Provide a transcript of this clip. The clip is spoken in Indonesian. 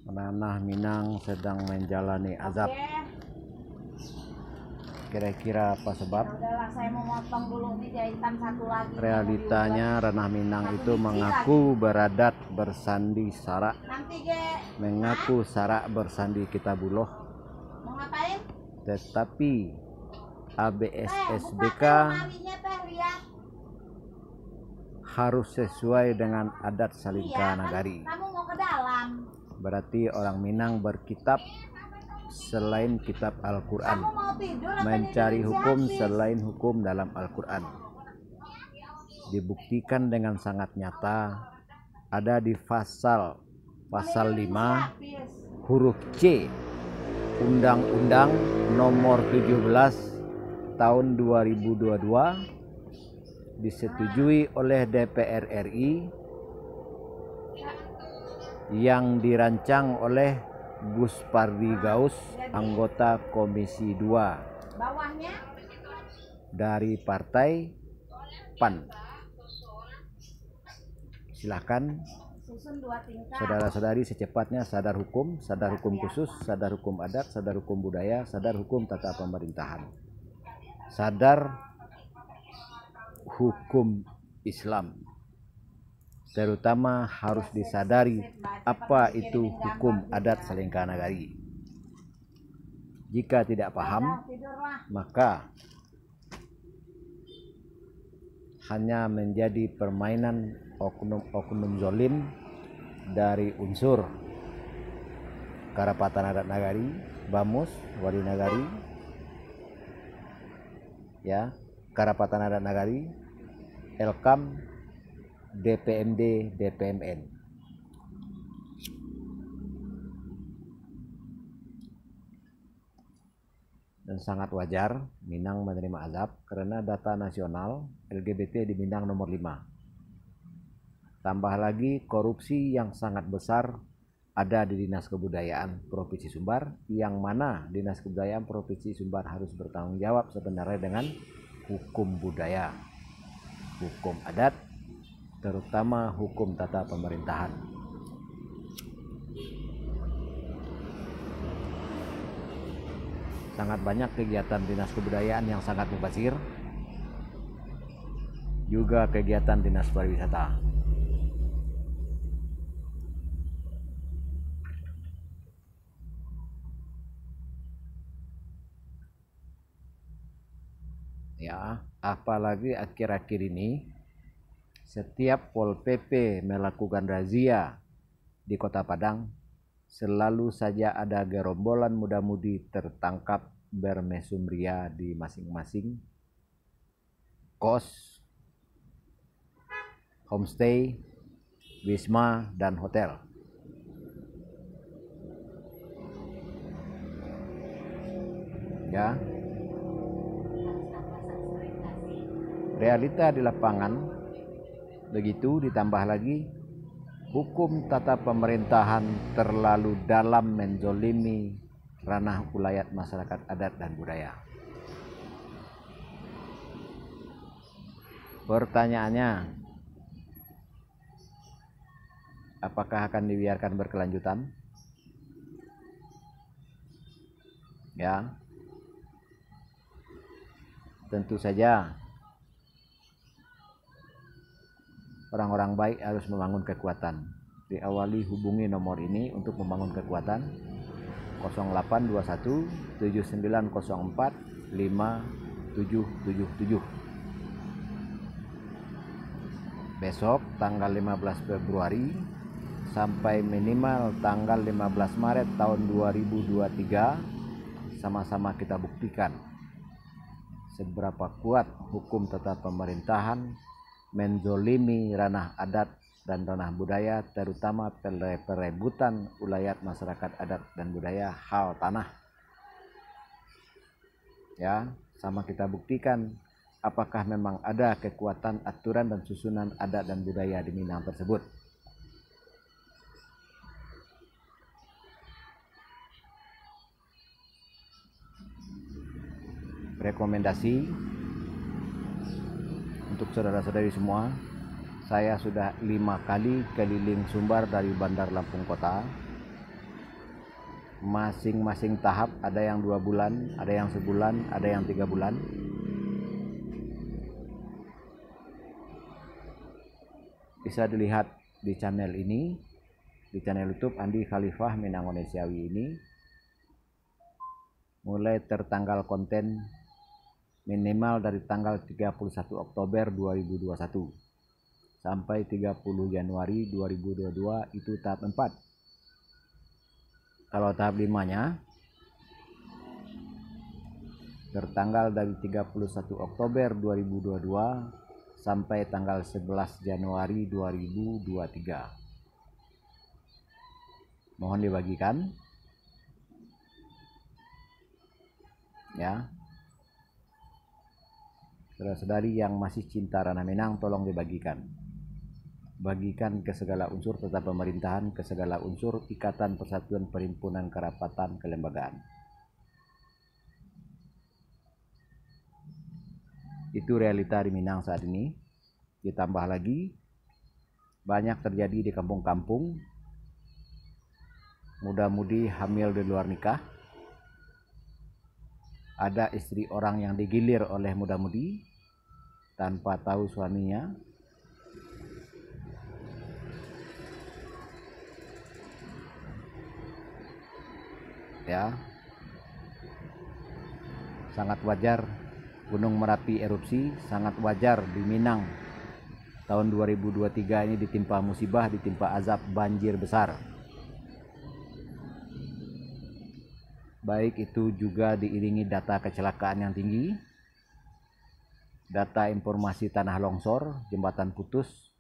Ranah Minang sedang menjalani azab. Kira-kira apa sebab? Udahlah, saya mau motong dulu nih jahitan satu lagi. Realitanya Ranah Minang itu mengaku beradat bersandi Sarak, mengaku Sarak bersandi Kitabuloh. Mau ngapain? Tetapi ABSSBK harus sesuai dengan adat Salingka Nagari. Kamu mau ke dalam. Berarti orang Minang berkitab selain kitab Al-Quran, mencari hukum selain hukum dalam Al-Quran. Dibuktikan dengan sangat nyata ada di pasal 5 huruf C Undang-Undang nomor 17 tahun 2022 disetujui oleh DPR RI yang dirancang oleh Gus Pardi Gaus, anggota Komisi 2 dari Partai PAN. Silahkan saudara-saudari secepatnya sadar hukum khusus, sadar hukum adat, sadar hukum budaya, sadar hukum tata pemerintahan, sadar hukum Islam. Terutama harus disadari apa itu hukum adat Salingka Nagari. Jika tidak paham, maka hanya menjadi permainan oknum zolim dari unsur Karapatan Adat Nagari, Bamus, Wali Nagari, ya, Karapatan Adat Nagari, Elkam, DPMD, DPMN. Dan sangat wajar Minang menerima azab karena data nasional LGBT di Minang nomor 5. Tambah lagi korupsi yang sangat besar ada di Dinas Kebudayaan Provinsi Sumbar, yang mana Dinas Kebudayaan Provinsi Sumbar harus bertanggung jawab sebenarnya dengan hukum budaya, hukum adat, terutama hukum tata pemerintahan. Sangat banyak kegiatan Dinas Kebudayaan yang sangat mubazir, juga kegiatan Dinas Pariwisata. Ya, apalagi akhir-akhir ini setiap Pol PP melakukan razia di Kota Padang, selalu saja ada gerombolan muda-mudi tertangkap bermesum ria di masing-masing kos, homestay, wisma, dan hotel. Ya, realita di lapangan begitu, ditambah lagi hukum tata pemerintahan terlalu dalam menzolimi ranah ulayat masyarakat adat dan budaya. Pertanyaannya, apakah akan dibiarkan berkelanjutan? Ya, tentu saja orang-orang baik harus membangun kekuatan. Diawali hubungi nomor ini untuk membangun kekuatan 0821 7904 5777. Besok tanggal 15 Februari sampai minimal tanggal 15 Maret tahun 2023 sama-sama kita buktikan seberapa kuat hukum tata pemerintahan menzolimi ranah adat dan ranah budaya, terutama perebutan ulayat masyarakat adat dan budaya hal tanah. Ya, sama kita buktikan apakah memang ada kekuatan aturan dan susunan adat dan budaya di Minang tersebut. Rekomendasi untuk saudara-saudari semua, saya sudah 5 kali keliling Sumbar dari Bandar Lampung Kota, masing-masing tahap, ada yang 2 bulan, ada yang sebulan, ada yang 3 bulan. Bisa dilihat di channel ini, di channel YouTube Andi Khalifah Minang Onesiawi ini, mulai tertanggal konten minimal dari tanggal 31 Oktober 2021 sampai 30 Januari 2022, itu tahap 4. Kalau tahap 5-nya tertanggal dari 31 Oktober 2022 sampai tanggal 11 Januari 2023. Mohon dibagikan ya. Saudara-saudari yang masih cinta Ranah Minang, tolong dibagikan. Bagikan ke segala unsur tata pemerintahan, ke segala unsur ikatan, persatuan, perhimpunan, kerapatan, kelembagaan. Itu realita di Minang saat ini. Ditambah lagi banyak terjadi di kampung-kampung, muda-mudi hamil di luar nikah. Ada istri orang yang digilir oleh muda-mudi tanpa tahu suaminya. Ya, sangat wajar Gunung Merapi erupsi, sangat wajar di Minang tahun 2023 ini ditimpa musibah, ditimpa azab banjir besar. Baik itu juga diiringi data kecelakaan yang tinggi, data informasi tanah longsor, jembatan putus,